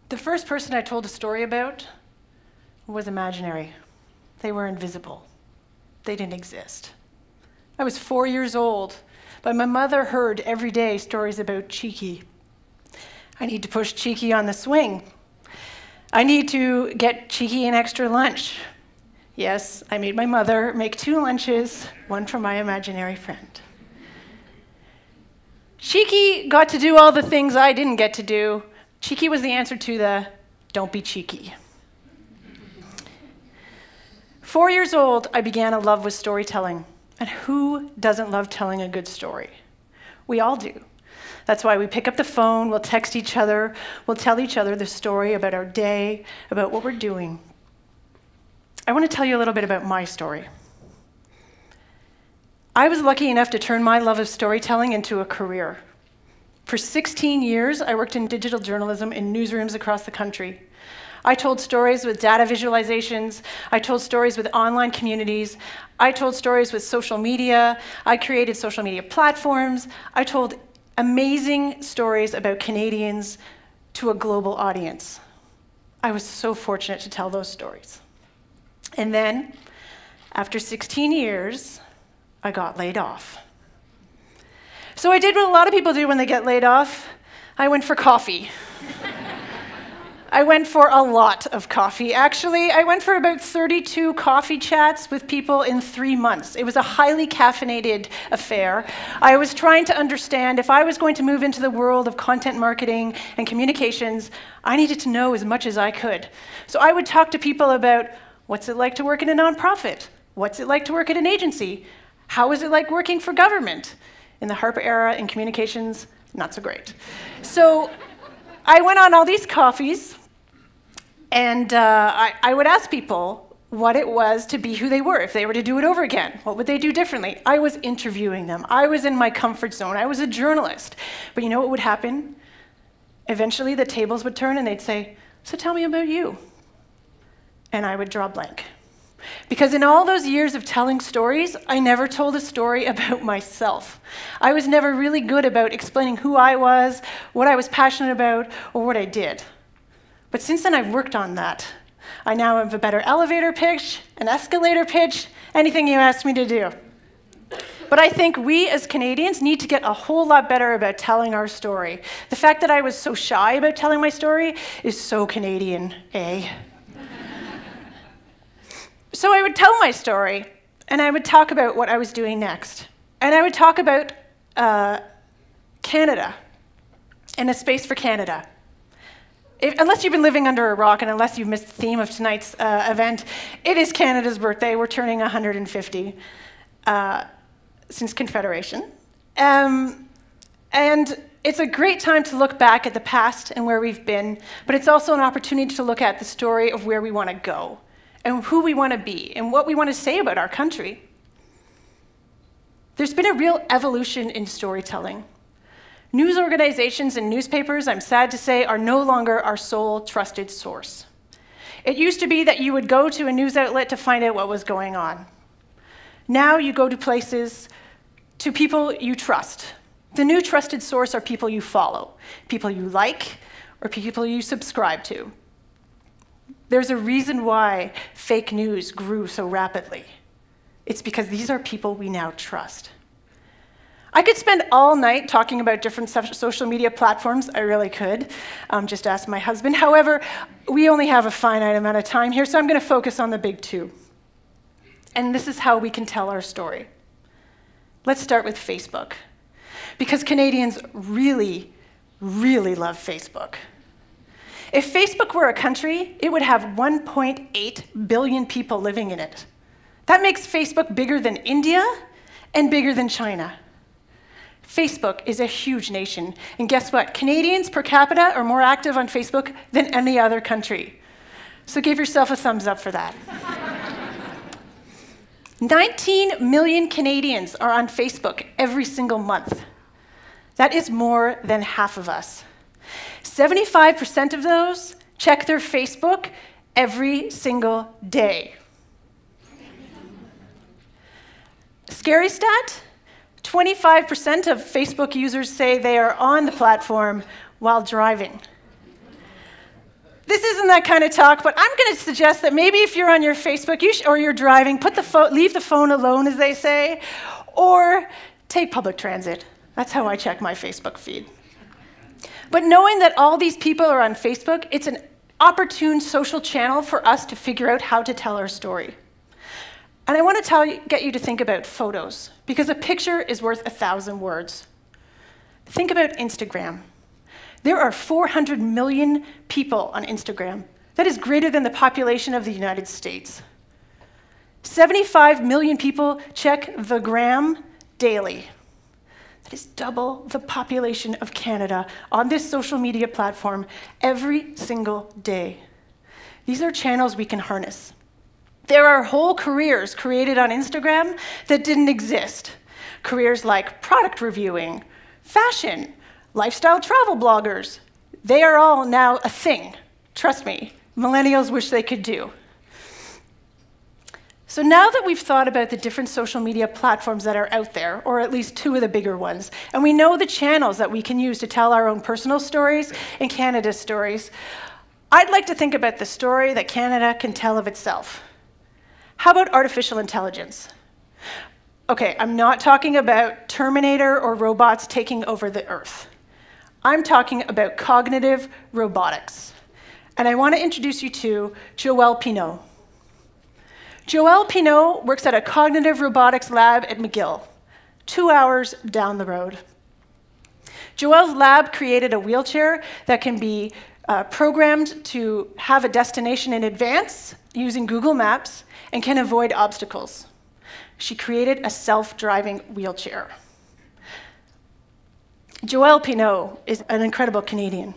The first person I told a story about was imaginary. They were invisible. They didn't exist. I was 4 years old, but my mother heard every day stories about Cheeky. I need to push Cheeky on the swing. I need to get Cheeky an extra lunch. Yes, I made my mother make 2 lunches, one for my imaginary friend. Cheeky got to do all the things I didn't get to do. Cheeky was the answer to the "don't be cheeky." 4 years old, I began a love with storytelling. And who doesn't love telling a good story? We all do. That's why we pick up the phone, we'll text each other, we'll tell each other the story about our day, about what we're doing. I want to tell you a little bit about my story. I was lucky enough to turn my love of storytelling into a career. For 16 years, I worked in digital journalism in newsrooms across the country. I told stories with data visualizations. I told stories with online communities. I told stories with social media. I created social media platforms. I told amazing stories about Canadians to a global audience. I was so fortunate to tell those stories. And then, after 16 years, I got laid off. So I did what a lot of people do when they get laid off. I went for coffee. I went for a lot of coffee. Actually, I went for about 32 coffee chats with people in 3 months. It was a highly caffeinated affair. I was trying to understand if I was going to move into the world of content marketing and communications, I needed to know as much as I could. So I would talk to people about what's it like to work in a nonprofit? What's it like to work at an agency? How is it like working for government? In the Harper era in communications, not so great. So I went on all these coffees, and I would ask people what it was to be who they were. If they were to do it over again, what would they do differently? I was interviewing them. I was in my comfort zone. I was a journalist. But you know what would happen? Eventually, the tables would turn, and they'd say, "So tell me about you." And I would draw blank. Because in all those years of telling stories, I never told a story about myself. I was never really good about explaining who I was, what I was passionate about, or what I did. But since then, I've worked on that. I now have a better elevator pitch, an escalator pitch, anything you ask me to do. But I think we as Canadians need to get a whole lot better about telling our story. The fact that I was so shy about telling my story is so Canadian, eh? So I would tell my story, and I would talk about what I was doing next. And I would talk about Canada and a space for Canada. Unless you've been living under a rock and unless you've missed the theme of tonight's event, it is Canada's birthday. We're turning 150 since Confederation. And it's a great time to look back at the past and where we've been, but it's also an opportunity to look at the story of where we want to go, and who we want to be, and what we want to say about our country. There's been a real evolution in storytelling. News organizations and newspapers, I'm sad to say, are no longer our sole trusted source. It used to be that you would go to a news outlet to find out what was going on. Now you go to places, to people you trust. The new trusted source are people you follow, people you like, or people you subscribe to. There's a reason why fake news grew so rapidly. It's because these are people we now trust. I could spend all night talking about different social media platforms. I really could. Just ask my husband. However, we only have a finite amount of time here, so I'm going to focus on the big two. And this is how we can tell our story. Let's start with Facebook, because Canadians really, really love Facebook. If Facebook were a country, it would have 1.8 billion people living in it. That makes Facebook bigger than India and bigger than China. Facebook is a huge nation, and guess what? Canadians per capita are more active on Facebook than any other country. So give yourself a thumbs up for that. 19 million Canadians are on Facebook every single month. That is more than half of us. 75% of those check their Facebook every single day. Scary stat, 25% of Facebook users say they are on the platform while driving. This isn't that kind of talk, but I'm going to suggest that maybe if you're on your Facebook or you're driving, leave the phone alone, as they say, or take public transit. That's how I check my Facebook feed. But knowing that all these people are on Facebook, it's an opportune social channel for us to figure out how to tell our story. And I want to get you to think about photos, because a picture is worth 1,000 words. Think about Instagram. There are 400 million people on Instagram. That is greater than the population of the United States. 75 million people check the gram daily. That is double the population of Canada on this social media platform every single day. These are channels we can harness. There are whole careers created on Instagram that didn't exist. Careers like product reviewing, fashion, lifestyle travel bloggers. They are all now a thing. Trust me, millennials wish they could do. So now that we've thought about the different social media platforms that are out there, or at least two of the bigger ones, and we know the channels that we can use to tell our own personal stories and Canada's stories, I'd like to think about the story that Canada can tell of itself. How about artificial intelligence? Okay, I'm not talking about Terminator or robots taking over the Earth. I'm talking about cognitive robotics. And I want to introduce you to Joelle Pineau. Joelle Pineau works at a cognitive robotics lab at McGill, 2 hours down the road. Joelle's lab created a wheelchair that can be programmed to have a destination in advance using Google Maps and can avoid obstacles. She created a self-driving wheelchair. Joelle Pineau is an incredible Canadian.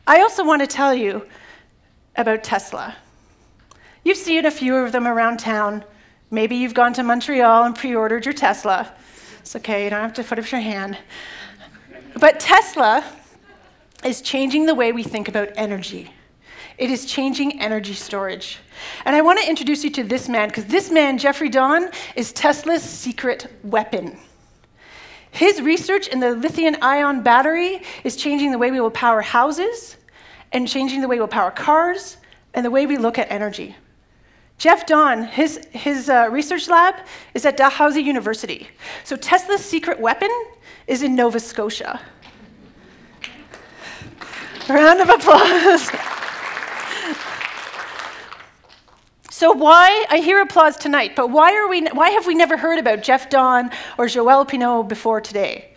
I also want to tell you about Tesla. You've seen a few of them around town. Maybe you've gone to Montreal and pre-ordered your Tesla. It's okay, you don't have to put up your hand. But Tesla is changing the way we think about energy. It is changing energy storage. And I want to introduce you to this man, because this man, Jeffrey Dawn, is Tesla's secret weapon. His research in the lithium-ion battery is changing the way we will power houses, and changing the way we'll power cars, and the way we look at energy. Jeff Dawn, his research lab is at Dalhousie University. So Tesla's secret weapon is in Nova Scotia. A round of applause. So why, I hear applause tonight, but why have we never heard about Jeff Dawn or Joelle Pineau before today?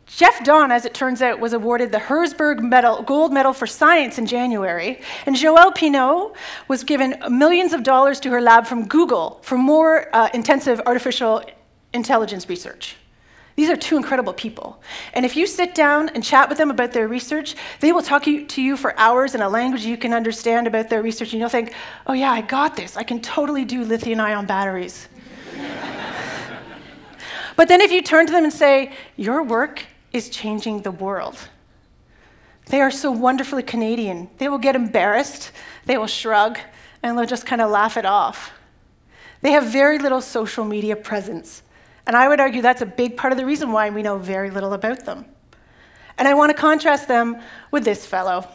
Jeff Dawn, as it turns out, was awarded the Herzberg Gold Medal for Science in January, and Joelle Pineau was given millions of dollars to her lab from Google for more intensive artificial intelligence research. These are two incredible people. And if you sit down and chat with them about their research, they will talk to you for hours in a language you can understand about their research, and you'll think, oh yeah, I got this. I can totally do lithium-ion batteries. But then if you turn to them and say, your work is changing the world, they are so wonderfully Canadian. They will get embarrassed, they will shrug, and they'll just kind of laugh it off. They have very little social media presence. And I would argue that's a big part of the reason why we know very little about them. And I want to contrast them with this fellow.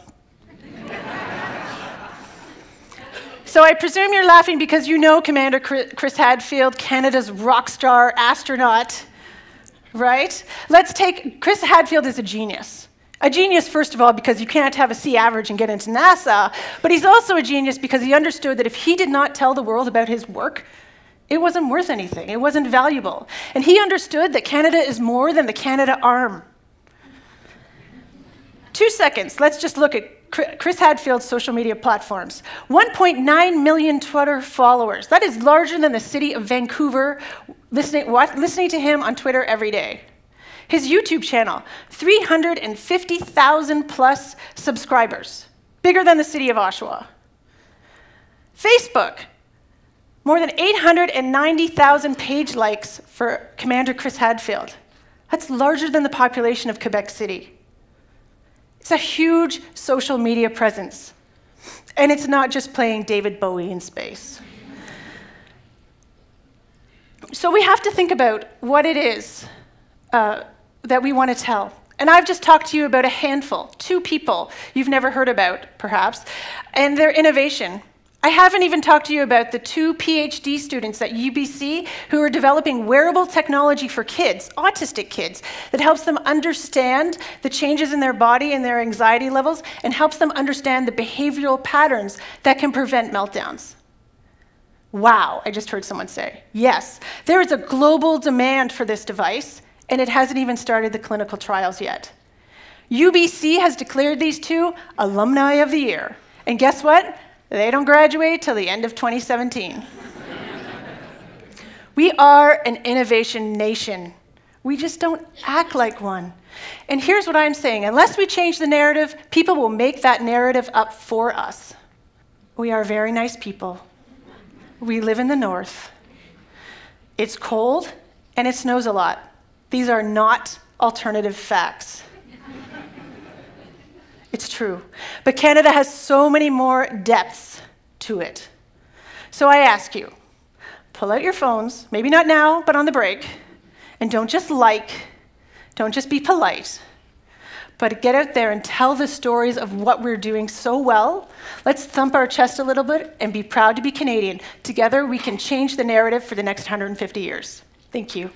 So I presume you're laughing because you know Commander Chris Hadfield, Canada's rock star astronaut, right? Chris Hadfield is a genius. A genius, first of all, because you can't have a C average and get into NASA, but he's also a genius because he understood that if he did not tell the world about his work, it wasn't worth anything. It wasn't valuable. And he understood that Canada is more than the Canada arm. 2 seconds. Let's just look at Chris Hadfield's social media platforms. 1.9 million Twitter followers. That is larger than the city of Vancouver, listening to him on Twitter every day. His YouTube channel, 350,000 plus subscribers, bigger than the city of Oshawa. Facebook, more than 890,000 page likes for Commander Chris Hadfield. That's larger than the population of Quebec City. It's a huge social media presence. And it's not just playing David Bowie in space. So we have to think about what it is that we want to tell. And I've just talked to you about a handful, 2 people you've never heard about, perhaps, and their innovation. I haven't even talked to you about the 2 PhD students at UBC who are developing wearable technology for kids, autistic kids, that helps them understand the changes in their body and their anxiety levels and helps them understand the behavioral patterns that can prevent meltdowns. Wow, I just heard someone say. Yes, there is a global demand for this device, and it hasn't even started the clinical trials yet. UBC has declared these 2 Alumni of the Year. And guess what? They don't graduate till the end of 2017. We are an innovation nation. We just don't act like one. And here's what I'm saying. Unless we change the narrative, people will make that narrative up for us. We are very nice people. We live in the north. It's cold and it snows a lot. These are not alternative facts. It's true. But Canada has so many more depths to it. So I ask you, pull out your phones, maybe not now, but on the break, and don't just don't just be polite, but get out there and tell the stories of what we're doing so well. Let's thump our chest a little bit and be proud to be Canadian. Together, we can change the narrative for the next 150 years. Thank you.